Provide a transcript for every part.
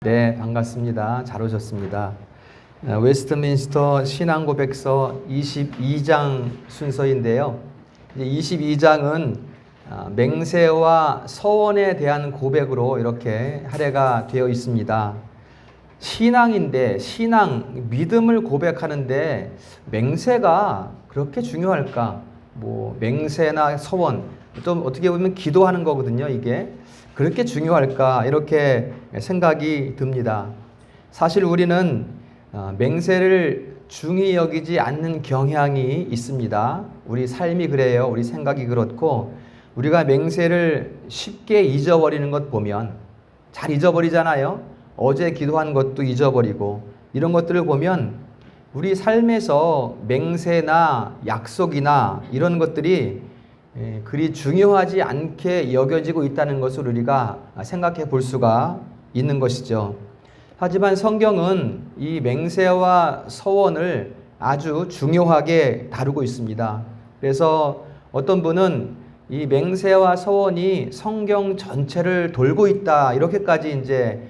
네, 반갑습니다. 잘 오셨습니다. 웨스트민스터 신앙고백서 22장 순서인데요. 이제 22장은 맹세와 서원에 대한 고백으로 이렇게 할애가 되어 있습니다. 신앙인데 믿음을 고백하는데 맹세가 그렇게 중요할까? 맹세나 서원, 좀 어떻게 보면 기도하는 거거든요, 이게. 그렇게 중요할까? 이렇게 생각이 듭니다. 사실 우리는 맹세를 중히 여기지 않는 경향이 있습니다. 우리 삶이 그래요. 우리 생각이 그렇고, 우리가 맹세를 쉽게 잊어버리는 것 보면 잘 잊어버리잖아요. 어제 기도한 것도 잊어버리고, 이런 것들을 보면 우리 삶에서 맹세나 약속이나 이런 것들이 그리 중요하지 않게 여겨지고 있다는 것을 우리가 생각해 볼 수가 있는 것이죠. 하지만 성경은 이 맹세와 서원을 아주 중요하게 다루고 있습니다. 그래서 어떤 분은 이 맹세와 서원이 성경 전체를 돌고 있다, 이렇게까지 이제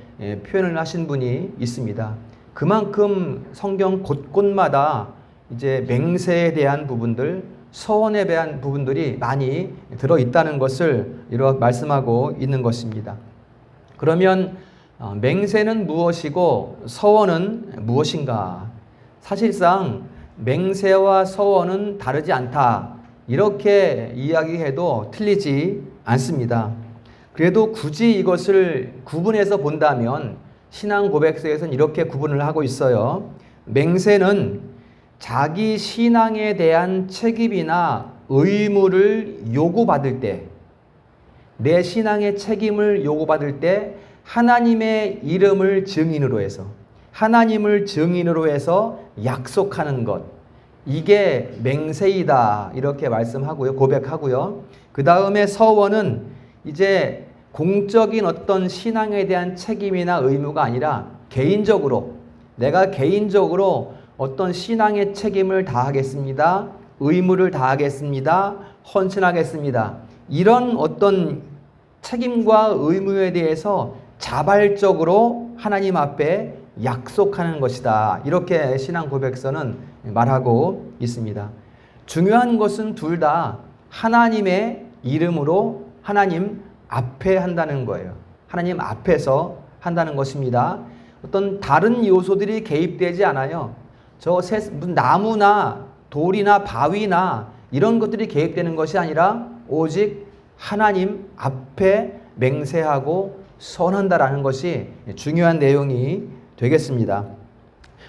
표현을 하신 분이 있습니다. 그만큼 성경 곳곳마다 이제 맹세에 대한 부분들, 서원에 대한 부분들이 많이 들어있다는 것을 이렇게 말씀하고 있는 것입니다. 그러면 맹세는 무엇이고 서원은 무엇인가? 사실상 맹세와 서원은 다르지 않다, 이렇게 이야기해도 틀리지 않습니다. 그래도 굳이 이것을 구분해서 본다면 신앙 고백서에서는 이렇게 구분을 하고 있어요. 맹세는 자기 신앙에 대한 책임이나 의무를 요구받을 때, 내 신앙의 책임을 요구받을 때 하나님의 이름을 증인으로 해서, 하나님을 증인으로 해서 약속하는 것, 이게 맹세이다, 이렇게 말씀하고요, 고백하고요. 그 다음에 서원은 이제 공적인 어떤 신앙에 대한 책임이나 의무가 아니라 개인적으로, 내가 개인적으로 어떤 신앙의 책임을 다하겠습니다, 의무를 다하겠습니다, 헌신하겠습니다, 이런 어떤 책임과 의무에 대해서 자발적으로 하나님 앞에 약속하는 것이다, 이렇게 신앙 고백서는 말하고 있습니다. 중요한 것은 둘 다 하나님의 이름으로 나님 앞에 한다는 거예요. 하나님 앞에서 한다는 것입니다. 어떤 다른 요소들이 개입되지 않아요. 나무나 돌이나 바위나 이런 것들이 개입되는 것이 아니라 오직 하나님 앞에 맹세하고 선한다라는 것이 중요한 내용이 되겠습니다.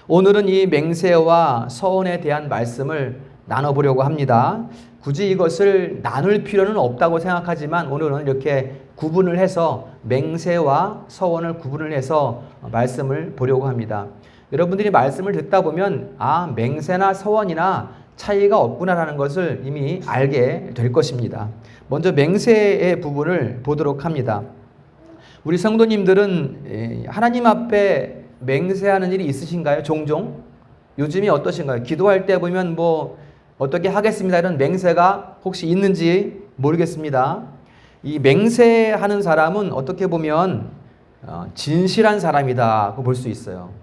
오늘은 이 맹세와 서원에 대한 말씀을 나눠보려고 합니다. 굳이 이것을 나눌 필요는 없다고 생각하지만 오늘은 이렇게 구분을 해서 맹세와 서원을 구분을 해서 말씀을 보려고 합니다. 여러분들이 말씀을 듣다 보면 맹세나 서원이나 차이가 없구나라는 것을 이미 알게 될 것입니다. 먼저 맹세의 부분을 보도록 합니다. 우리 성도님들은 하나님 앞에 맹세하는 일이 있으신가요? 종종? 요즘이 어떠신가요? 기도할 때 보면 어떻게 하겠습니다, 이런 맹세가 혹시 있는지 모르겠습니다. 이 맹세하는 사람은 어떻게 보면 진실한 사람이다 볼 수 있어요.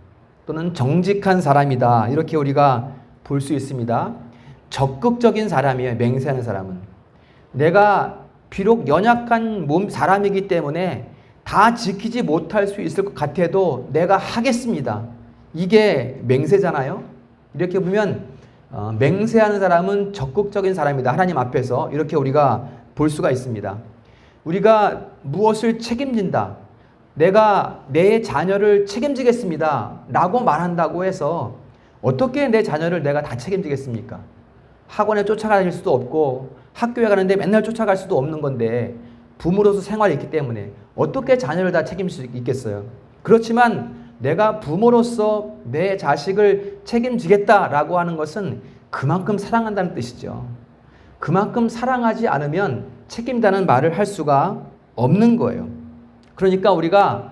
또는 정직한 사람이다, 이렇게 우리가 볼 수 있습니다. 적극적인 사람이에요. 맹세하는 사람은 내가 비록 연약한 사람이기 때문에 다 지키지 못할 수 있을 것 같아도 내가 하겠습니다, 이게 맹세잖아요. 이렇게 보면 맹세하는 사람은 적극적인 사람이다, 하나님 앞에서, 이렇게 우리가 볼 수가 있습니다. 우리가 무엇을 책임진다, 내가 내 자녀를 책임지겠습니다 라고 말한다고 해서 어떻게 내 자녀를 내가 다 책임지겠습니까? 학원에 쫓아갈 수도 없고 학교에 가는데 맨날 쫓아갈 수도 없는 건데, 부모로서 생활이 있기 때문에 어떻게 자녀를 다 책임질 수 있겠어요? 그렇지만 내가 부모로서 내 자식을 책임지겠다라고 하는 것은 그만큼 사랑한다는 뜻이죠. 그만큼 사랑하지 않으면 책임다는 말을 할 수가 없는 거예요. 그러니까 우리가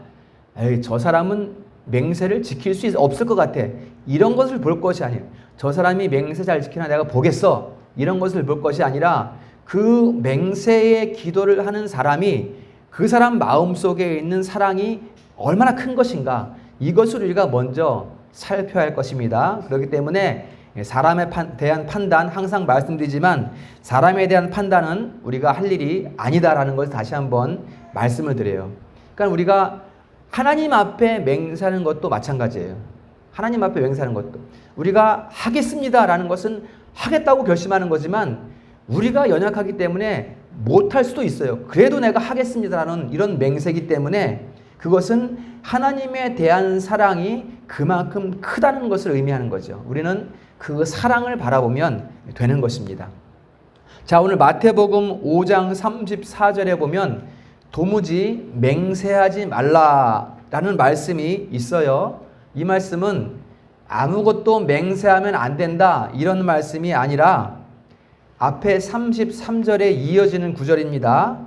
저 사람은 맹세를 지킬 수 없을 것 같아, 이런 것을 볼 것이 아니에요. 저 사람이 맹세 잘 지키나 내가 보겠어, 이런 것을 볼 것이 아니라 그 맹세의 기도를 하는 사람이 그 사람 마음속에 있는 사랑이 얼마나 큰 것인가, 이것을 우리가 먼저 살펴야 할 것입니다. 그렇기 때문에 사람에 대한 판단, 항상 말씀드리지만 사람에 대한 판단은 우리가 할 일이 아니다라는 것을 다시 한번 말씀을 드려요. 그러니까 우리가 하나님 앞에 맹세하는 것도 마찬가지예요. 하나님 앞에 맹세하는 것도 우리가 하겠습니다라는 것은 하겠다고 결심하는 거지만 우리가 연약하기 때문에 못할 수도 있어요. 그래도 내가 하겠습니다라는 이런 맹세이기 때문에 그것은 하나님에 대한 사랑이 그만큼 크다는 것을 의미하는 거죠. 우리는 그 사랑을 바라보면 되는 것입니다. 자, 오늘 마태복음 5장 34절에 보면 도무지 맹세하지 말라라는 말씀이 있어요. 이 말씀은 아무것도 맹세하면 안 된다 이런 말씀이 아니라 앞에 33절에 이어지는 구절입니다.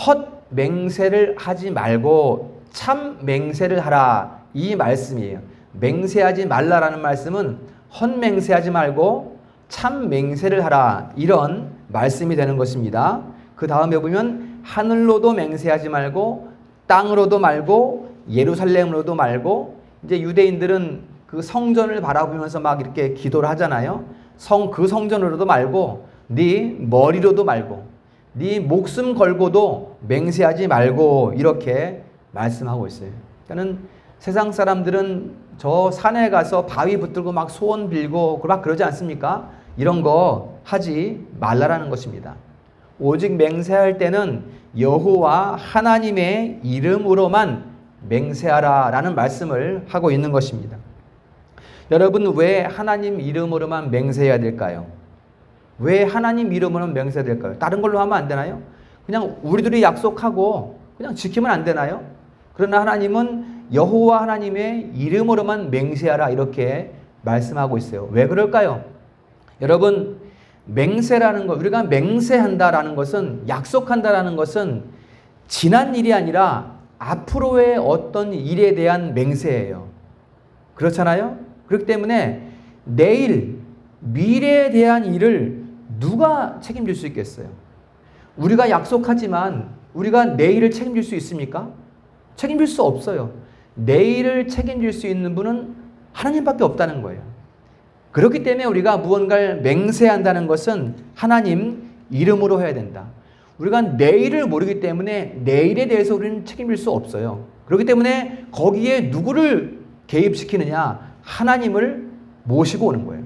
헛 맹세를 하지 말고 참 맹세를 하라, 이 말씀이에요. 맹세하지 말라라는 말씀은 헛맹세하지 말고 참 맹세를 하라, 이런 말씀이 되는 것입니다. 그 다음에 보면 하늘로도 맹세하지 말고 땅으로도 말고 예루살렘으로도 말고, 이제 유대인들은 그 성전을 바라보면서 막 이렇게 기도를 하잖아요. 그 성전으로도 말고 네 머리로도 말고 네 목숨 걸고도 맹세하지 말고, 이렇게 말씀하고 있어요. 그러니까 세상 사람들은 저 산에 가서 바위 붙들고 막 소원 빌고 막 그러지 않습니까? 이런 거 하지 말라라는 것입니다. 오직 맹세할 때는 여호와 하나님의 이름으로만 맹세하라라는 말씀을 하고 있는 것입니다. 여러분, 왜 하나님 이름으로만 맹세해야 될까요? 왜 하나님 이름으로만 맹세해야 될까요? 다른 걸로 하면 안 되나요? 그냥 우리들이 약속하고 그냥 지키면 안 되나요? 그러나 하나님은 여호와 하나님의 이름으로만 맹세하라, 이렇게 말씀하고 있어요. 왜 그럴까요? 여러분, 맹세라는 것, 우리가 맹세한다라는 것은, 약속한다라는 것은 지난 일이 아니라 앞으로의 어떤 일에 대한 맹세예요. 그렇잖아요? 그렇기 때문에 내일, 미래에 대한 일을 누가 책임질 수 있겠어요? 우리가 약속하지만 우리가 내일을 책임질 수 있습니까? 책임질 수 없어요. 내일을 책임질 수 있는 분은 하나님밖에 없다는 거예요. 그렇기 때문에 우리가 무언가를 맹세한다는 것은 하나님 이름으로 해야 된다. 우리가 내일을 모르기 때문에 내일에 대해서 우리는 책임질 수 없어요. 그렇기 때문에 거기에 누구를 개입시키느냐? 하나님을 모시고 오는 거예요.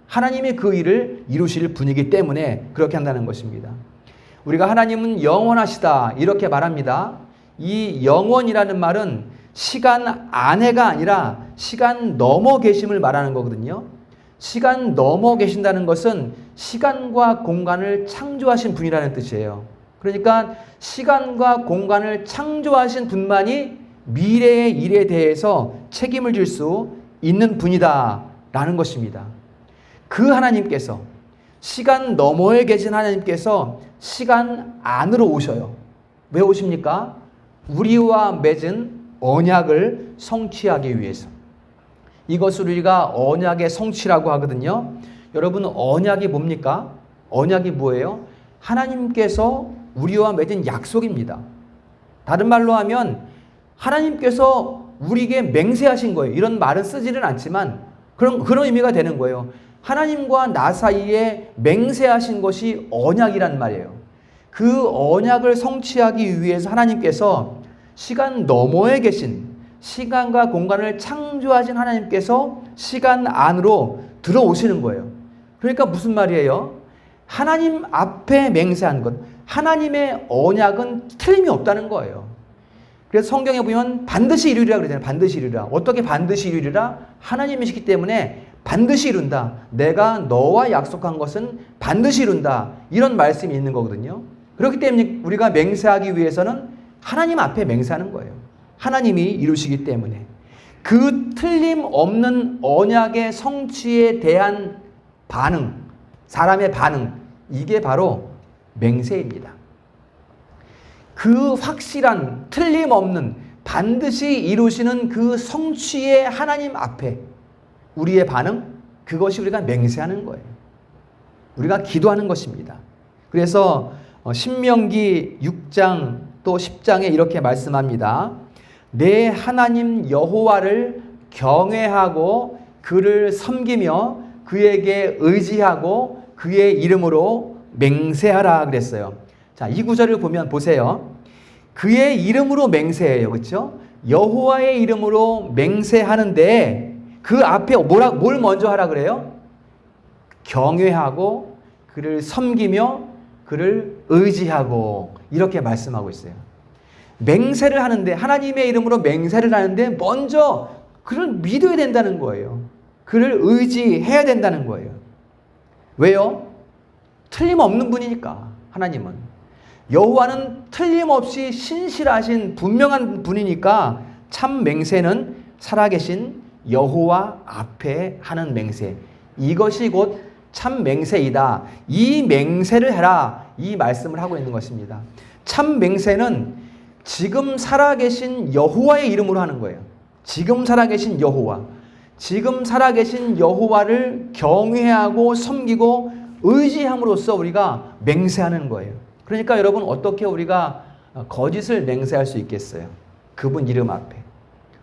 하나님이 그 일을 이루실 분이기 때문에 그렇게 한다는 것입니다. 우리가 하나님은 영원하시다, 이렇게 말합니다. 이 영원이라는 말은 시간 안에가 아니라 시간 넘어 계심을 말하는 거거든요. 시간 넘어 계신다는 것은 시간과 공간을 창조하신 분이라는 뜻이에요. 그러니까 시간과 공간을 창조하신 분만이 미래의 일에 대해서 책임을 질 수 있는 분이다라는 것입니다. 그 하나님께서, 시간 너머에 계신 하나님께서 시간 안으로 오셔요. 왜 오십니까? 우리와 맺은 언약을 성취하기 위해서. 이것을 우리가 언약의 성취라고 하거든요. 여러분, 언약이 뭡니까? 언약이 뭐예요? 하나님께서 우리와 맺은 약속입니다. 다른 말로 하면 하나님께서 우리에게 맹세하신 거예요. 이런 말은 쓰지는 않지만 그런 의미가 되는 거예요. 하나님과 나 사이에 맹세하신 것이 언약이란 말이에요. 그 언약을 성취하기 위해서 하나님께서 시간 너머에 계신, 시간과 공간을 창조하신 하나님께서 시간 안으로 들어오시는 거예요. 그러니까 무슨 말이에요? 하나님 앞에 맹세한 것, 하나님의 언약은 틀림이 없다는 거예요. 그래서 성경에 보면 반드시 이루리라 그러잖아요. 반드시 이루리라. 어떻게 반드시 이루리라? 하나님이시기 때문에 반드시 이룬다. 내가 너와 약속한 것은 반드시 이룬다. 이런 말씀이 있는 거거든요. 그렇기 때문에 우리가 맹세하기 위해서는 하나님 앞에 맹세하는 거예요. 하나님이 이루시기 때문에. 그 틀림없는 언약의 성취에 대한 반응, 사람의 반응, 이게 바로 맹세입니다. 그 확실한, 틀림없는, 반드시 이루시는 그 성취의 하나님 앞에 우리의 반응, 그것이 우리가 맹세하는 거예요. 우리가 기도하는 것입니다. 그래서 신명기 6장 또 10장에 이렇게 말씀합니다. 내 하나님 여호와를 경외하고 그를 섬기며 그에게 의지하고 그의 이름으로 맹세하라 그랬어요. 자, 이 구절을 보면 보세요. 그의 이름으로 맹세해요. 그렇죠? 여호와의 이름으로 맹세하는데 그 앞에 뭘 먼저 하라 그래요? 경외하고 그를 섬기며 그를 의지하고 이렇게 말씀하고 있어요. 맹세를 하는데 하나님의 이름으로 맹세를 하는데 먼저 그를 믿어야 된다는 거예요. 그를 의지해야 된다는 거예요. 왜요? 틀림없는 분이니까. 하나님은 여호와는 틀림없이 신실하신 분명한 분이니까 참 맹세는 살아계신 여호와 앞에 하는 맹세, 이것이 곧 참 맹세이다. 이 맹세를 해라, 이 말씀을 하고 있는 것입니다. 참 맹세는 지금 살아계신 여호와의 이름으로 하는 거예요. 지금 살아계신 여호와, 지금 살아계신 여호와를 경외하고 섬기고 의지함으로써 우리가 맹세하는 거예요. 그러니까 여러분, 어떻게 우리가 거짓을 맹세할 수 있겠어요? 그분 이름 앞에.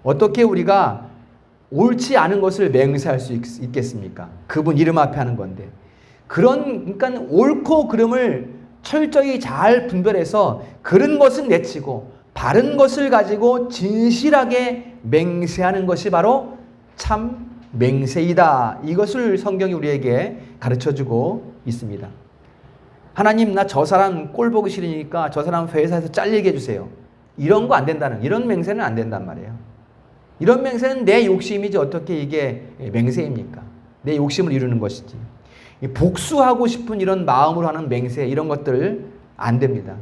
어떻게 우리가 옳지 않은 것을 맹세할 수 있겠습니까? 그분 이름 앞에 하는 건데. 그러니까 옳고 그름을 철저히 잘 분별해서 그른 것은 내치고 바른 것을 가지고 진실하게 맹세하는 것이 바로 참 맹세이다. 이것을 성경이 우리에게 가르쳐주고 있습니다. 하나님, 나 저 사람 꼴 보기 싫으니까 저 사람 회사에서 잘리게 해주세요. 이런 거 안 된다는, 이런 맹세는 안 된단 말이에요. 이런 맹세는 내 욕심이지 어떻게 이게 맹세입니까? 내 욕심을 이루는 것이지. 복수하고 싶은 이런 마음으로 하는 맹세, 이런 것들 안 됩니다.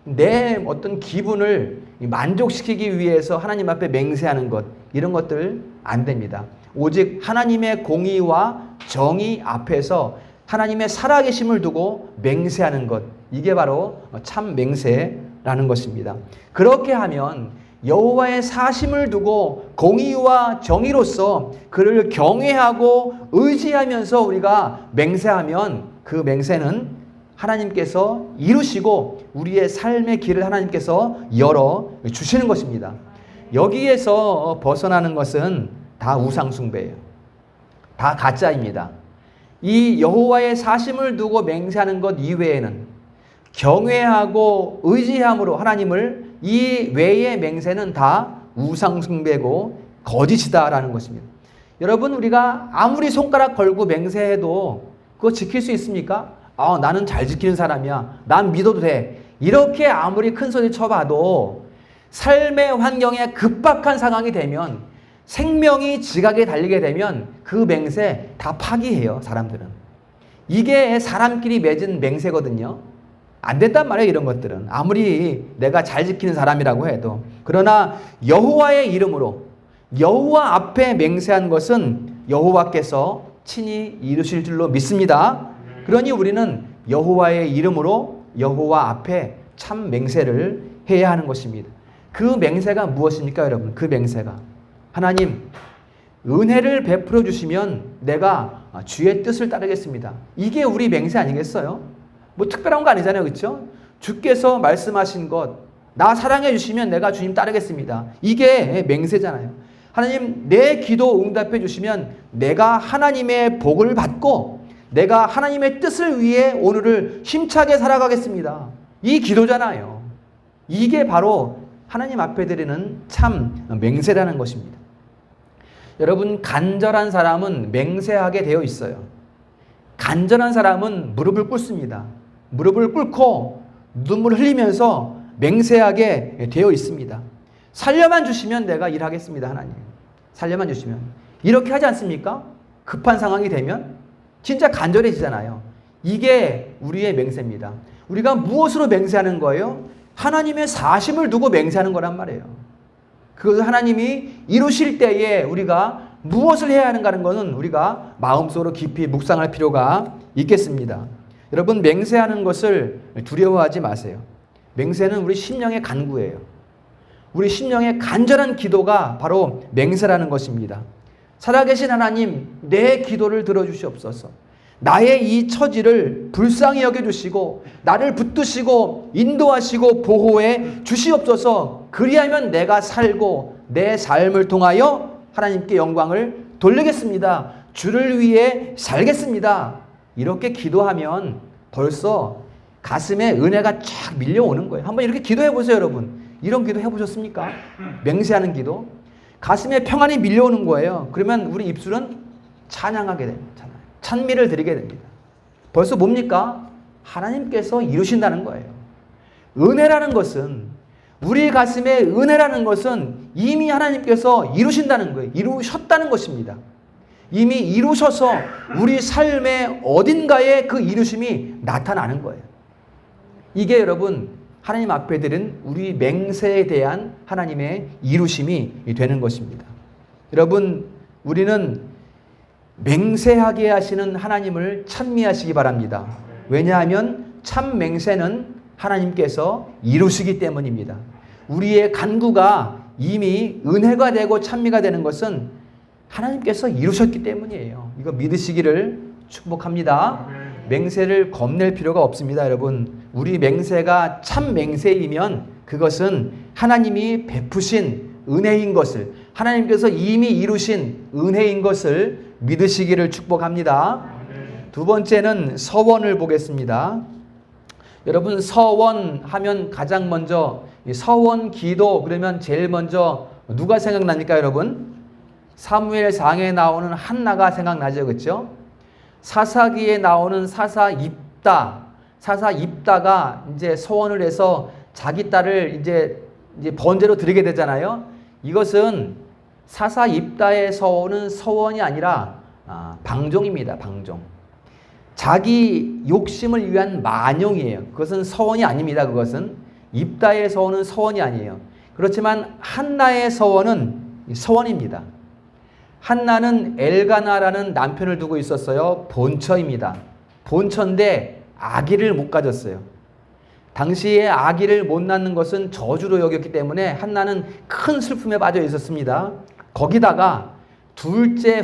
내 어떤 기분을 만족시키기 위해서 하나님 앞에 맹세하는 것, 이런 것들 안 됩니다. 오직 하나님의 공의와 정의 앞에서 하나님의 살아계심을 두고 맹세하는 것, 이게 바로 참 맹세라는 것입니다. 그렇게 하면 여호와의 사심을 두고 공의와 정의로서 그를 경외하고 의지하면서 우리가 맹세하면 그 맹세는 하나님께서 이루시고 우리의 삶의 길을 하나님께서 열어 주시는 것입니다. 여기에서 벗어나는 것은 다 우상 숭배예요. 다 가짜입니다. 이 여호와의 사심을 두고 맹세하는 것 이외에는 경외하고 의지함으로 하나님을, 이 외의 맹세는 다 우상 숭배고 거짓이다라는 것입니다. 여러분, 우리가 아무리 손가락 걸고 맹세해도 그거 지킬 수 있습니까? 나는 잘 지키는 사람이야, 난 믿어도 돼, 이렇게 아무리 큰 소리 쳐봐도 삶의 환경에 급박한 상황이 되면, 생명이 지각에 달리게 되면 그 맹세 다 파기해요. 사람들은. 이게 사람끼리 맺은 맹세거든요. 안 된단 말이에요. 이런 것들은 아무리 내가 잘 지키는 사람이라고 해도. 그러나 여호와의 이름으로 여호와 앞에 맹세한 것은 여호와께서 친히 이루실 줄로 믿습니다. 그러니 우리는 여호와의 이름으로 여호와 앞에 참 맹세를 해야 하는 것입니다. 그 맹세가 무엇입니까, 여러분? 그 맹세가 하나님, 은혜를 베풀어 주시면 내가 주의 뜻을 따르겠습니다. 이게 우리 맹세 아니겠어요? 뭐 특별한 거 아니잖아요. 그렇죠? 주께서 말씀하신 것, 나 사랑해 주시면 내가 주님 따르겠습니다. 이게 맹세잖아요. 하나님, 내 기도 응답해 주시면 내가 하나님의 복을 받고 내가 하나님의 뜻을 위해 오늘을 힘차게 살아가겠습니다. 이 기도잖아요. 이게 바로 하나님 앞에 드리는 참 맹세라는 것입니다. 여러분, 간절한 사람은 맹세하게 되어 있어요. 간절한 사람은 무릎을 꿇습니다. 무릎을 꿇고 눈물을 흘리면서 맹세하게 되어 있습니다. 살려만 주시면 내가 일하겠습니다. 하나님, 살려만 주시면. 이렇게 하지 않습니까? 급한 상황이 되면 진짜 간절해지잖아요. 이게 우리의 맹세입니다. 우리가 무엇으로 맹세하는 거예요? 하나님의 사심을 두고 맹세하는 거란 말이에요. 그것을 하나님이 이루실 때에 우리가 무엇을 해야 하는가 하는 것은 우리가 마음속으로 깊이 묵상할 필요가 있겠습니다. 여러분, 맹세하는 것을 두려워하지 마세요. 맹세는 우리 심령의 간구예요. 우리 심령의 간절한 기도가 바로 맹세라는 것입니다. 살아계신 하나님, 내 기도를 들어주시옵소서. 나의 이 처지를 불쌍히 여겨주시고 나를 붙드시고 인도하시고 보호해 주시옵소서. 그리하면 내가 살고 내 삶을 통하여 하나님께 영광을 돌리겠습니다. 주를 위해 살겠습니다. 이렇게 기도하면 벌써 가슴에 은혜가 쫙 밀려오는 거예요. 한번 이렇게 기도해 보세요, 여러분. 이런 기도 해보셨습니까? 맹세하는 기도. 가슴에 평안이 밀려오는 거예요. 그러면 우리 입술은 찬양하게 됩니다. 찬미를 드리게 됩니다. 벌써 뭡니까? 하나님께서 이루신다는 거예요. 은혜라는 것은, 우리 가슴에 은혜라는 것은 이미 하나님께서 이루신다는 거예요. 이루셨다는 것입니다. 이미 이루셔서 우리 삶의 어딘가에 그 이루심이 나타나는 거예요. 이게 여러분 하나님 앞에 드린 우리 맹세에 대한 하나님의 이루심이 되는 것입니다. 여러분, 우리는 맹세하게 하시는 하나님을 찬미하시기 바랍니다. 왜냐하면 참 맹세는 하나님께서 이루시기 때문입니다. 우리의 간구가 이미 은혜가 되고 찬미가 되는 것은 하나님께서 이루셨기 때문이에요. 이거 믿으시기를 축복합니다. 맹세를 겁낼 필요가 없습니다, 여러분. 우리 맹세가 참 맹세이면 그것은 하나님이 베푸신 은혜인 것을, 하나님께서 이미 이루신 은혜인 것을 믿으시기를 축복합니다. 두 번째는 서원을 보겠습니다. 여러분, 서원 하면 가장 먼저 서원 기도 그러면 제일 먼저 누가 생각납니까, 여러분? 사무엘상에 나오는 한나가 생각나죠, 그렇죠? 사사기에 나오는 사사 입다가 이제 서원을 해서 자기 딸을 이제 번제로 드리게 되잖아요. 이것은 사사 입다의 서원은 서원이 아니라 방종입니다, 방종. 자기 욕심을 위한 만용이에요. 그것은 서원이 아닙니다. 그것은 입다의 서원은 서원이 아니에요. 그렇지만 한나의 서원은 서원입니다. 한나는 엘가나라는 남편을 두고 있었어요. 본처입니다. 본처인데 아기를 못 가졌어요. 당시에 아기를 못 낳는 것은 저주로 여겼기 때문에 한나는 큰 슬픔에 빠져 있었습니다. 거기다가 둘째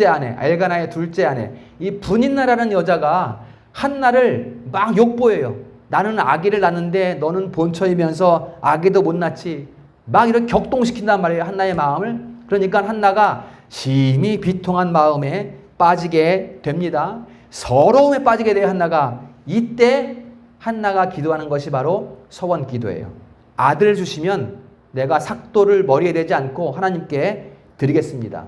아내, 엘가나의 둘째 아내, 이 분인나라는 여자가 한나를 막 욕보여요. 나는 아기를 낳는데 너는 본처이면서 아기도 못 낳지. 막 이렇게 격동시킨단 말이에요, 한나의 마음을. 그러니까 한나가 심히 비통한 마음에 빠지게 됩니다. 서러움에 빠지게 돼요, 한나가. 이때 한나가 기도하는 것이 바로 서원 기도예요. 아들 주시면 내가 삭도를 머리에 대지 않고 하나님께 드리겠습니다.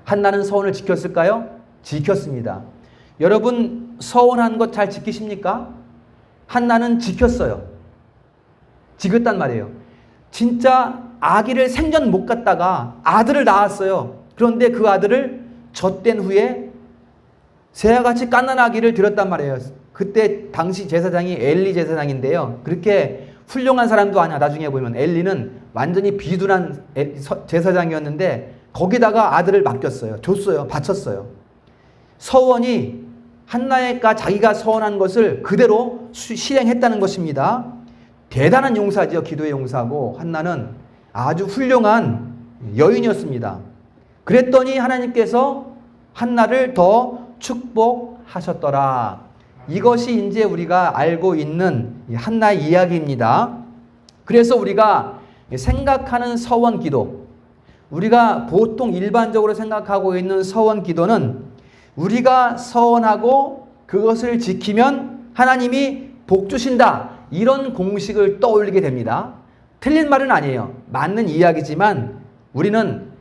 한나는 서원을 지켰을까요? 지켰습니다. 여러분, 서원한 것 잘 지키십니까? 한나는 지켰어요. 지켰단 말이에요. 진짜 아기를 생전 못 갖다가 아들을 낳았어요. 그런데 그 아들을 젖된 후에 새와 같이 갓난 아기를 드렸단 말이에요. 그때 당시 제사장이 엘리 제사장인데요. 그렇게 훌륭한 사람도 아니야. 나중에 보면 엘리는 완전히 비둔한 제사장이었는데 거기다가 아들을 맡겼어요. 줬어요. 바쳤어요. 서원이 한나가 자기가 서원한 것을 그대로 실행했다는 것입니다. 대단한 용사죠. 기도의 용사고 한나는 아주 훌륭한 여인이었습니다. 그랬더니 하나님께서 한나를 더 축복하셨더라. 이것이 이제 우리가 알고 있는 한나의 이야기입니다. 그래서 우리가 생각하는 서원 기도, 우리가 보통 일반적으로 생각하고 있는 서원 기도는 우리가 서원하고 그것을 지키면 하나님이 복 주신다, 이런 공식을 떠올리게 됩니다. 틀린 말은 아니에요. 맞는 이야기지만 우리는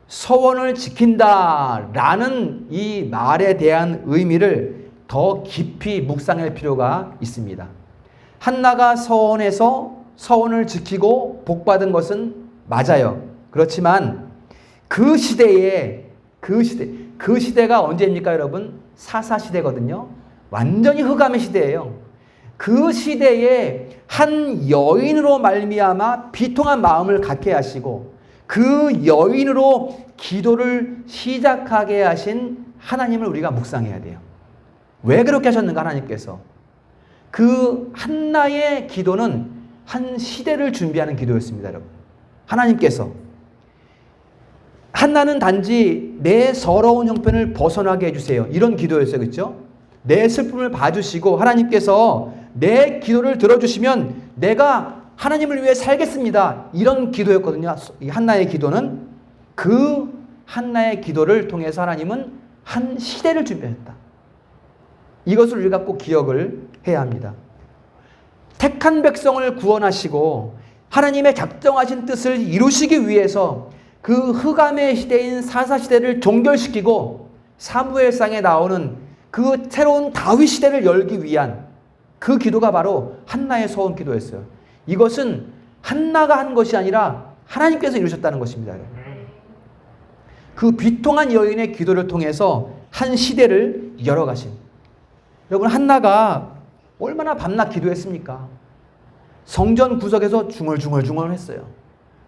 서원을 지킨다라는 이 말에 대한 의미를 더 깊이 묵상할 필요가 있습니다. 한나가 서원해서 서원을 지키고 복받은 것은 맞아요. 그렇지만 그 시대가 언제입니까, 여러분? 사사시대거든요. 완전히 흑암의 시대예요. 그 시대에 한 여인으로 말미암아 비통한 마음을 갖게 하시고 그 여인으로 기도를 시작하게 하신 하나님을 우리가 묵상해야 돼요. 왜 그렇게 하셨는가, 하나님께서? 그 한나의 기도는 한 시대를 준비하는 기도였습니다, 여러분. 하나님께서. 한나는 단지 내 서러운 형편을 벗어나게 해주세요, 이런 기도였어요. 그렇죠? 내 슬픔을 봐주시고 하나님께서 내 기도를 들어주시면 내가 하나님을 위해 살겠습니다. 이런 기도였거든요. 이 한나의 기도는. 그 한나의 기도를 통해서 하나님은 한 시대를 준비했다. 이것을 우리가 꼭 기억을 해야 합니다. 택한 백성을 구원하시고 하나님의 작정하신 뜻을 이루시기 위해서 그 흑암의 시대인 사사시대를 종결시키고 사무엘상에 나오는 그 새로운 다윗 시대를 열기 위한 그 기도가 바로 한나의 소원 기도였어요. 이것은 한나가 한 것이 아니라 하나님께서 이루셨다는 것입니다. 그 비통한 여인의 기도를 통해서 한 시대를 열어가신. 여러분, 한나가 얼마나 밤낮 기도했습니까? 성전 구석에서 중얼중얼 했어요.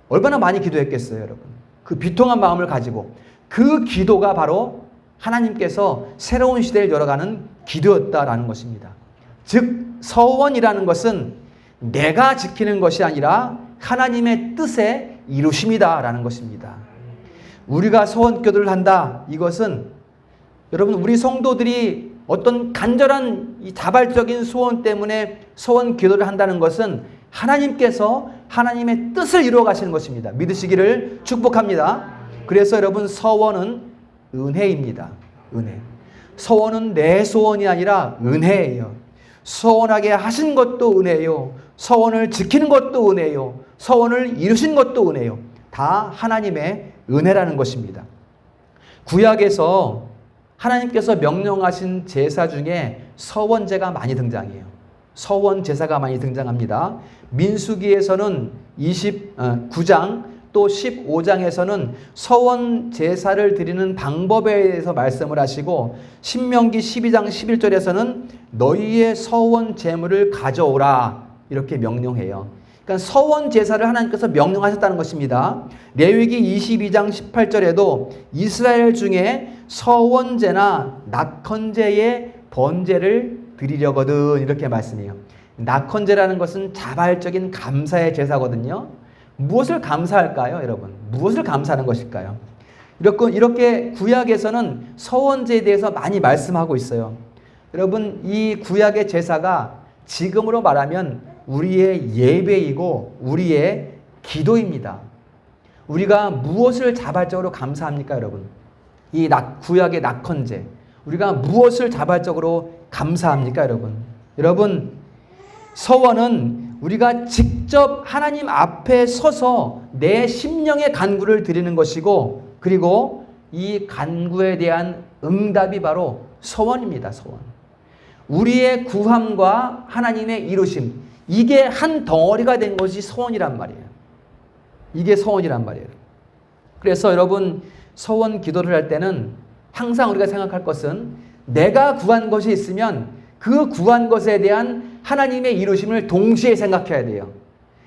얼마나 많이 기도했겠어요, 여러분. 그 비통한 마음을 가지고. 그 기도가 바로 하나님께서 새로운 시대를 열어가는 기도였다라는 것입니다. 즉 서원이라는 것은 내가 지키는 것이 아니라 하나님의 뜻의 이루심이다라는 것입니다. 우리가 소원 기도를 한다. 이것은 여러분, 우리 성도들이 어떤 간절한 이 자발적인 소원 때문에 소원 기도를 한다는 것은 하나님께서 하나님의 뜻을 이루어 가시는 것입니다. 믿으시기를 축복합니다. 그래서 여러분, 서원은 은혜입니다. 은혜. 서원은 내 소원이 아니라 은혜예요. 서원하게 하신 것도 은혜요. 서원을 지키는 것도 은혜요. 서원을 이루신 것도 은혜요. 다 하나님의 은혜라는 것입니다. 구약에서 하나님께서 명령하신 제사 중에 서원제가 많이 등장해요. 서원 제사가 많이 등장합니다. 민수기에서는 29장 또 15장에서는 서원 제사를 드리는 방법에 대해서 말씀을 하시고 신명기 12장 11절에서는 너희의 서원 제물을 가져오라 이렇게 명령해요. 그러니까 서원 제사를 하나님께서 명령하셨다는 것입니다. 레위기 22장 18절에도 이스라엘 중에 서원제나 낙헌제의 번제를 드리려거든 이렇게 말씀해요. 낙헌제라는 것은 자발적인 감사의 제사거든요. 무엇을 감사할까요, 여러분? 무엇을 감사하는 것일까요? 이렇게 구약에서는 서원제에 대해서 많이 말씀하고 있어요. 여러분, 이 구약의 제사가 지금으로 말하면 우리의 예배이고 우리의 기도입니다. 우리가 무엇을 자발적으로 감사합니까, 여러분? 이 구약의 낙헌제. 우리가 무엇을 자발적으로 감사합니까, 여러분? 여러분, 서원은 우리가 직접 하나님 앞에 서서 내 심령의 간구를 드리는 것이고, 그리고 이 간구에 대한 응답이 바로 서원입니다. 서원. 우리의 구함과 하나님의 이루심, 이게 한 덩어리가 된 것이 서원이란 말이에요. 이게 서원이란 말이에요. 그래서 여러분, 서원 기도를 할 때는 항상 우리가 생각할 것은 내가 구한 것이 있으면 그 구한 것에 대한 하나님의 이루심을 동시에 생각해야 돼요.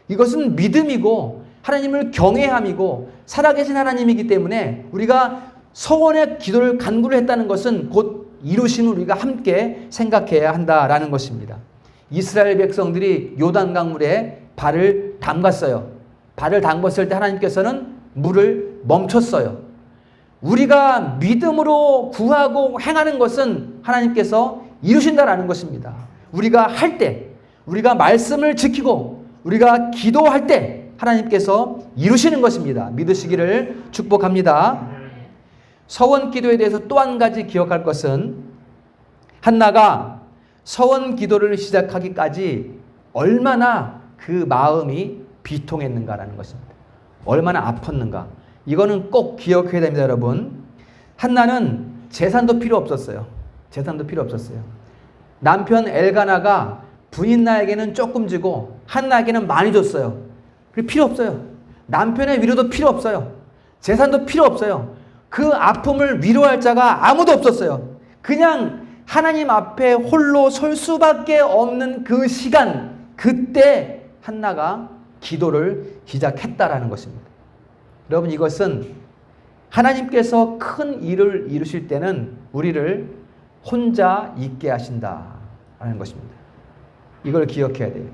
이것은 믿음이고 하나님을 경외함이고 살아계신 하나님이기 때문에 우리가 서원의 기도를 간구를 했다는 것은 곧 이루심을 우리가 함께 생각해야 한다라는 것입니다. 이스라엘 백성들이 요단강물에 발을 담갔어요. 발을 담궜을 때 하나님께서는 물을 멈췄어요. 우리가 믿음으로 구하고 행하는 것은 하나님께서 이루신다라는 것입니다. 우리가 할 때, 우리가 말씀을 지키고 우리가 기도할 때 하나님께서 이루시는 것입니다. 믿으시기를 축복합니다. 서원 기도에 대해서 또 한 가지 기억할 것은 한나가 서원 기도를 시작하기까지 얼마나 그 마음이 비통했는가라는 것입니다. 얼마나 아팠는가. 이거는 꼭 기억해야 됩니다, 여러분. 한나는 재산도 필요 없었어요. 재산도 필요 없었어요. 남편 엘가나가 부인 나에게는 조금 주고 한나에게는 많이 줬어요. 필요 없어요. 남편의 위로도 필요 없어요. 재산도 필요 없어요. 그 아픔을 위로할 자가 아무도 없었어요. 그냥 하나님 앞에 홀로 설 수밖에 없는 그 시간, 그때 한나가 기도를 시작했다라는 것입니다. 여러분, 이것은 하나님께서 큰 일을 이루실 때는 우리를 혼자 있게 하신다라는 것입니다. 이걸 기억해야 돼요.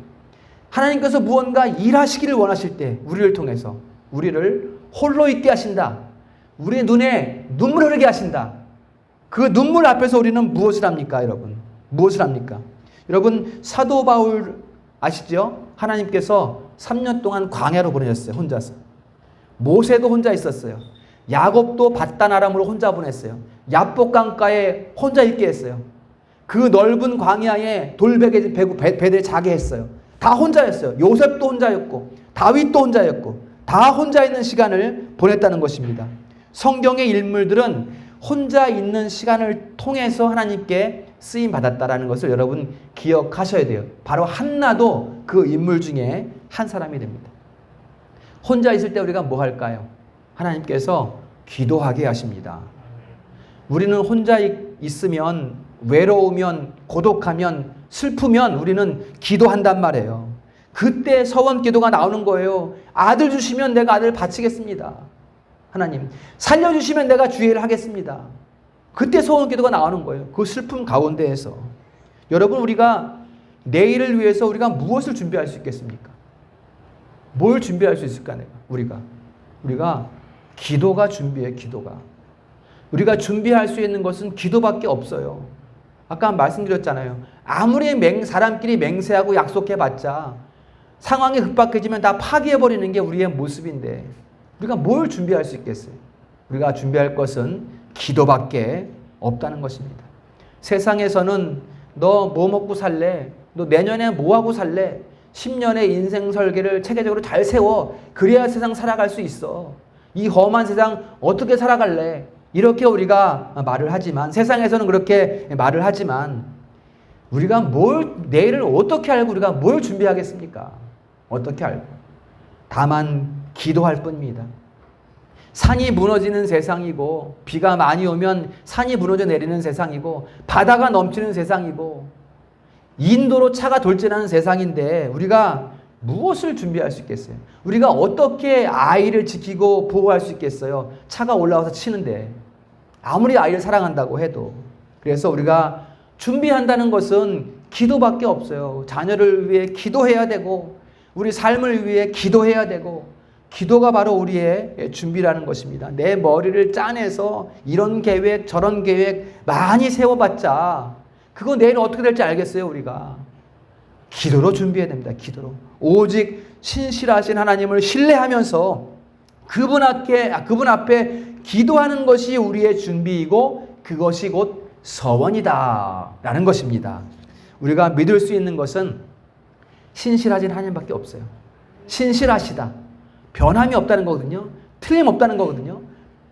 하나님께서 무언가 일하시기를 원하실 때 우리를 통해서 우리를 홀로 있게 하신다. 우리의 눈에 눈물 흐르게 하신다. 그 눈물 앞에서 우리는 무엇을 합니까, 여러분? 무엇을 합니까? 여러분, 사도 바울 아시죠? 하나님께서 3년 동안 광야로 보내셨어요. 혼자서. 모세도 혼자 있었어요. 야곱도 밧단 아람으로 혼자 보냈어요. 야복강가에 혼자 있게 했어요. 그 넓은 광야에 돌베개 배들이 자게 했어요. 다 혼자였어요. 요셉도 혼자였고 다윗도 혼자였고 다 혼자 있는 시간을 보냈다는 것입니다. 성경의 인물들은 혼자 있는 시간을 통해서 하나님께 쓰임 받았다라는 것을 여러분 기억하셔야 돼요. 바로 한나도 그 인물 중에 한 사람이 됩니다. 혼자 있을 때 우리가 뭐 할까요? 하나님께서 기도하게 하십니다. 우리는 혼자 있으면 외로우면 고독하면 슬프면 우리는 기도한단 말이에요. 그때 서원 기도가 나오는 거예요. 아들 주시면 내가 아들 바치겠습니다. 하나님 살려주시면 내가 주의를 하겠습니다. 그때 서원 기도가 나오는 거예요. 그 슬픔 가운데에서. 여러분 우리가 내일을 위해서 우리가 무엇을 준비할 수 있겠습니까? 뭘 준비할 수 있을까? 우리가 기도가 준비해. 기도가. 우리가 준비할 수 있는 것은 기도밖에 없어요. 아까 말씀드렸잖아요. 아무리 사람끼리 맹세하고 약속해봤자 상황이 급박해지면 다 파기해버리는 게 우리의 모습인데 우리가 뭘 준비할 수 있겠어요? 우리가 준비할 것은 기도밖에 없다는 것입니다. 세상에서는 너 뭐 먹고 살래? 너 내년에 뭐 하고 살래? 10년의 인생 설계를 체계적으로 잘 세워. 그래야 세상 살아갈 수 있어. 이 험한 세상 어떻게 살아갈래? 이렇게 우리가 말을 하지만 세상에서는 그렇게 말을 하지만 우리가 내일을 어떻게 알고 우리가 뭘 준비하겠습니까? 어떻게 알고? 다만 기도할 뿐입니다. 산이 무너지는 세상이고 비가 많이 오면 산이 무너져 내리는 세상이고 바다가 넘치는 세상이고 인도로 차가 돌진하는 세상인데 우리가 무엇을 준비할 수 있겠어요? 우리가 어떻게 아이를 지키고 보호할 수 있겠어요? 차가 올라와서 치는데 아무리 아이를 사랑한다고 해도. 그래서 우리가 준비한다는 것은 기도밖에 없어요. 자녀를 위해 기도해야 되고 우리 삶을 위해 기도해야 되고 기도가 바로 우리의 준비라는 것입니다. 내 머리를 짜내서 이런 계획 저런 계획 많이 세워봤자 그거 내일 어떻게 될지 알겠어요? 우리가 기도로 준비해야 됩니다. 기도로. 오직 신실하신 하나님을 신뢰하면서 그분 앞에 기도하는 것이 우리의 준비이고 그것이 곧 서원이다 라는 것입니다. 우리가 믿을 수 있는 것은 신실하신 하나님밖에 없어요. 신실하시다. 변함이 없다는 거거든요. 틀림없다는 거거든요.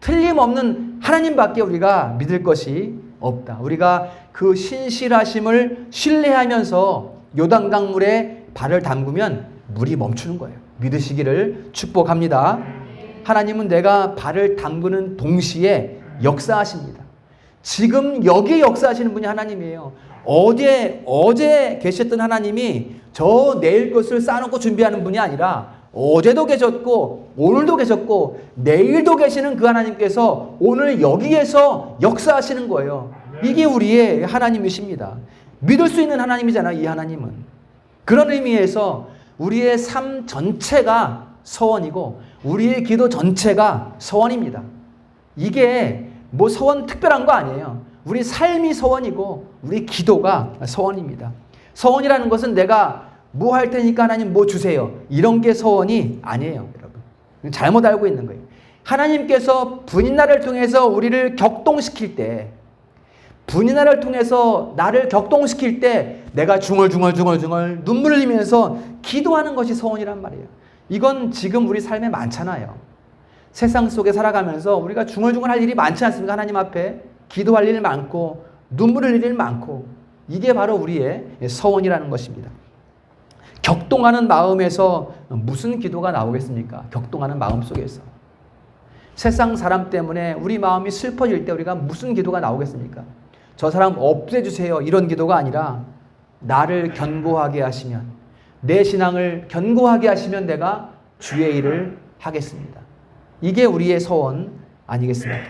틀림없는 하나님밖에 우리가 믿을 것이 없다. 우리가 그 신실하심을 신뢰하면서 요단강물에 발을 담그면 물이 멈추는 거예요. 믿으시기를 축복합니다. 하나님은 내가 발을 담그는 동시에 역사하십니다. 지금 여기에 역사하시는 분이 하나님이에요. 어제 계셨던 하나님이 저 내일 것을 쌓아놓고 준비하는 분이 아니라 어제도 계셨고 오늘도 계셨고 내일도 계시는 그 하나님께서 오늘 여기에서 역사하시는 거예요. 이게 우리의 하나님이십니다. 믿을 수 있는 하나님이잖아요. 이 하나님은. 그런 의미에서 우리의 삶 전체가 서원이고 우리의 기도 전체가 서원입니다. 이게 뭐 서원 특별한 거 아니에요. 우리 삶이 서원이고 우리 기도가 서원입니다. 서원이라는 것은 내가 뭐 할 테니까 하나님 뭐 주세요. 이런 게 서원이 아니에요. 여러분. 잘못 알고 있는 거예요. 하나님께서 분인날을 통해서 우리를 격동시킬 때 분인날을 통해서 나를 격동시킬 때 내가 중얼중얼 눈물을 흘리면서 기도하는 것이 서원이란 말이에요. 이건 지금 우리 삶에 많잖아요. 세상 속에 살아가면서 우리가 중얼중얼 할 일이 많지 않습니까? 하나님 앞에 기도할 일 많고 눈물 흘릴 일 많고 이게 바로 우리의 서원이라는 것입니다. 격동하는 마음에서 무슨 기도가 나오겠습니까? 격동하는 마음 속에서. 세상 사람 때문에 우리 마음이 슬퍼질 때 우리가 무슨 기도가 나오겠습니까? 저 사람 없애주세요. 이런 기도가 아니라 나를 견고하게 하시면 내 신앙을 견고하게 하시면 내가 주의 일을 하겠습니다. 이게 우리의 서원 아니겠습니까?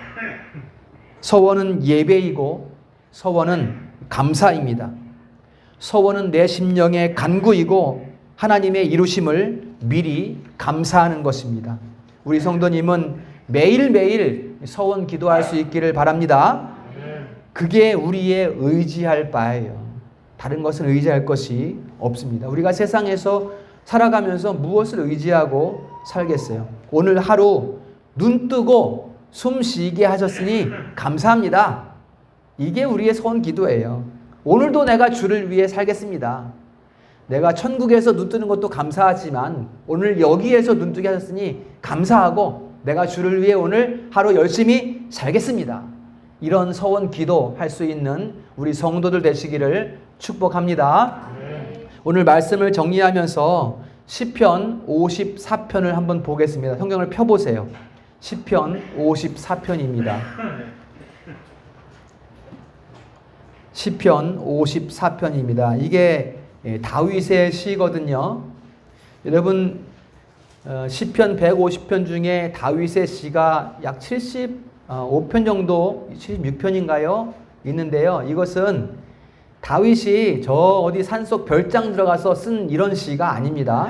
서원은 예배이고 서원은 감사입니다. 서원은 내 심령의 간구이고 하나님의 이루심을 미리 감사하는 것입니다. 우리 성도님은 매일매일 서원 기도할 수 있기를 바랍니다. 그게 우리의 의지할 바예요. 다른 것은 의지할 것이 없습니다. 우리가 세상에서 살아가면서 무엇을 의지하고 살겠어요? 오늘 하루 눈 뜨고 숨 쉬게 하셨으니 감사합니다. 이게 우리의 소원 기도예요. 오늘도 내가 주를 위해 살겠습니다. 내가 천국에서 눈 뜨는 것도 감사하지만 오늘 여기에서 눈 뜨게 하셨으니 감사하고 내가 주를 위해 오늘 하루 열심히 살겠습니다. 이런 소원 기도할 수 있는 우리 성도들 되시기를 축복합니다. 오늘 말씀을 정리하면서 시편 54편을 한번 보겠습니다. 성경을 펴보세요. 시편 54편입니다. 시편 54편입니다. 이게 다윗의 시거든요. 여러분 시편 150편 중에 다윗의 시가 약 75편 정도, 76편인가요? 있는데요. 이것은 다윗이 저 어디 산속 별장 들어가서 쓴 이런 시가 아닙니다.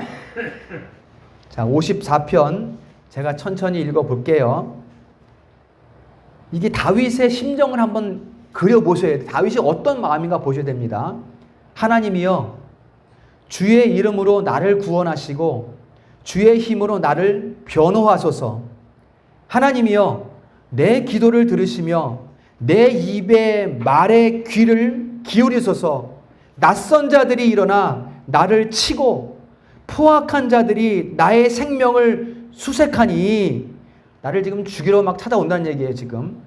자, 54편 제가 천천히 읽어볼게요. 이게 다윗의 심정을 한번 그려보셔야 돼요. 다윗이 어떤 마음인가 보셔야 됩니다. 하나님이여, 주의 이름으로 나를 구원하시고 주의 힘으로 나를 변호하소서. 하나님이여, 내 기도를 들으시며 내 입의 말에 귀를 기울이소서. 낯선 자들이 일어나 나를 치고 포악한 자들이 나의 생명을 수색하니, 나를 지금 죽이러 막 찾아온다는 얘기예요. 지금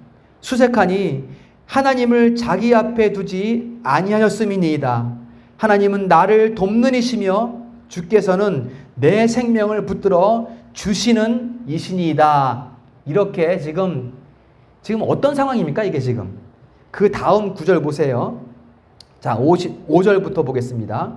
수색하니 하나님을 자기 앞에 두지 아니하였음이니이다. 하나님은 나를 돕는 이시며 주께서는 내 생명을 붙들어 주시는 이시니이다. 이렇게 지금 어떤 상황입니까? 이게 지금 그 다음 구절 보세요. 자, 55절부터 보겠습니다.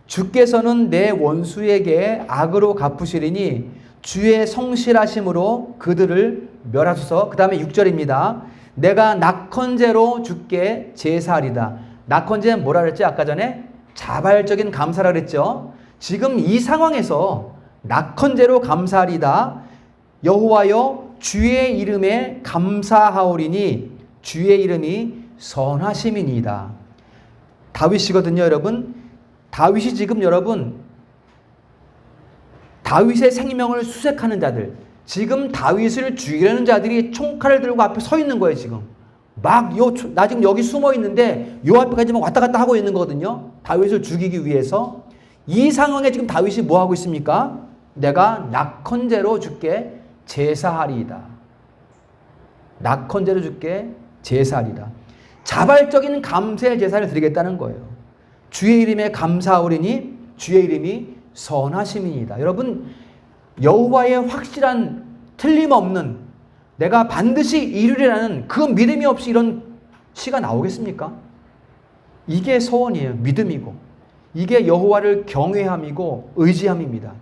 주께서는 내 원수에게 악으로 갚으시리니 주의 성실하심으로 그들을 멸하소서. 그 다음에 6절입니다. 내가 낙헌제로 주께 제사하리다. 낙헌제는 뭐라 그랬지? 아까 전에 자발적인 감사라 그랬죠. 지금 이 상황에서 낙헌제로 감사하리다. 여호와여, 주의 이름에 감사하오리니 주의 이름이 선하심이니이다. 다윗이거든요, 여러분. 다윗이 지금 여러분, 다윗의 생명을 수색하는 자들, 지금 다윗을 죽이려는 자들이 총칼을 들고 앞에 서 있는 거예요. 지금 나 지금 여기 숨어 있는데 요 앞에까지 막 왔다 갔다 하고 있는 거거든요. 다윗을 죽이기 위해서. 이 상황에 지금 다윗이 뭐 하고 있습니까? 내가 낙헌제로 주께 제사하리이다. 낙헌제로 주께 제사하리이다. 자발적인 감사의 제사를 드리겠다는 거예요. 주의 이름에 감사하오리니 주의 이름이 선하심이니이다. 여러분, 여호와의 확실한 틀림없는, 내가 반드시 이루리라는 그 믿음이 없이 이런 시가 나오겠습니까? 이게 소원이에요. 믿음이고, 이게 여호와를 경외함이고 의지함입니다.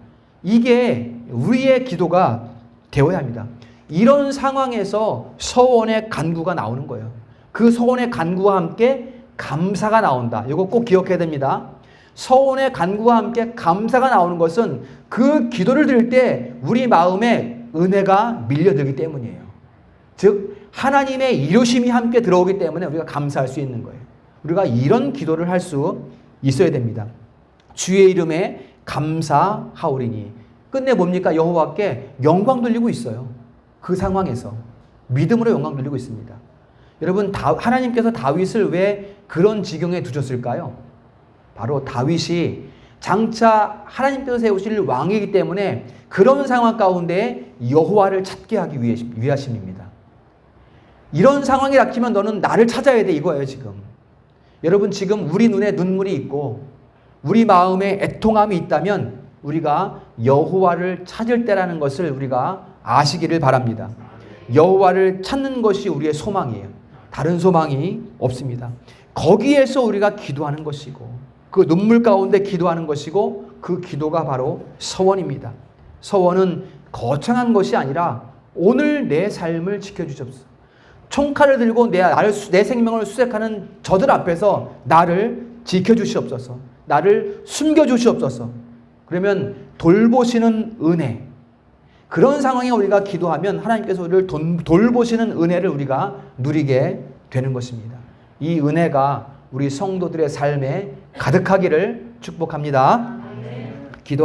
이게 우리의 기도가 되어야 합니다. 이런 상황에서 서원의 간구가 나오는 거예요. 그 서원의 간구와 함께 감사가 나온다. 이거 꼭 기억해야 됩니다. 서원의 간구와 함께 감사가 나오는 것은 그 기도를 드릴 때 우리 마음에 은혜가 밀려들기 때문이에요. 즉 하나님의 이루심이 함께 들어오기 때문에 우리가 감사할 수 있는 거예요. 우리가 이런 기도를 할 수 있어야 됩니다. 주의 이름에 감사하오리니. 끝내 뭡니까? 여호와께 영광 돌리고 있어요. 그 상황에서 믿음으로 영광 돌리고 있습니다. 여러분, 하나님께서 다윗을 왜 그런 지경에 두셨을까요? 바로 다윗이 장차 하나님께서 세우실 왕이기 때문에 그런 상황 가운데 여호와를 찾게 하기 위하심입니다. 이런 상황이 닥치면 너는 나를 찾아야 돼, 이거예요. 지금 여러분, 지금 우리 눈에 눈물이 있고 우리 마음에 애통함이 있다면 우리가 여호와를 찾을 때라는 것을 우리가 아시기를 바랍니다. 여호와를 찾는 것이 우리의 소망이에요. 다른 소망이 없습니다. 거기에서 우리가 기도하는 것이고, 그 눈물 가운데 기도하는 것이고, 그 기도가 바로 서원입니다. 서원은 거창한 것이 아니라 오늘 내 삶을 지켜주십시오. 총칼을 들고 내 생명을 수색하는 저들 앞에서 나를 지켜주시옵소서. 나를 숨겨주시옵소서. 그러면 돌보시는 은혜, 그런 상황에 우리가 기도하면 하나님께서 우리를 돌보시는 은혜를 우리가 누리게 되는 것입니다. 이 은혜가 우리 성도들의 삶에 가득하기를 축복합니다. 기도하겠습니다.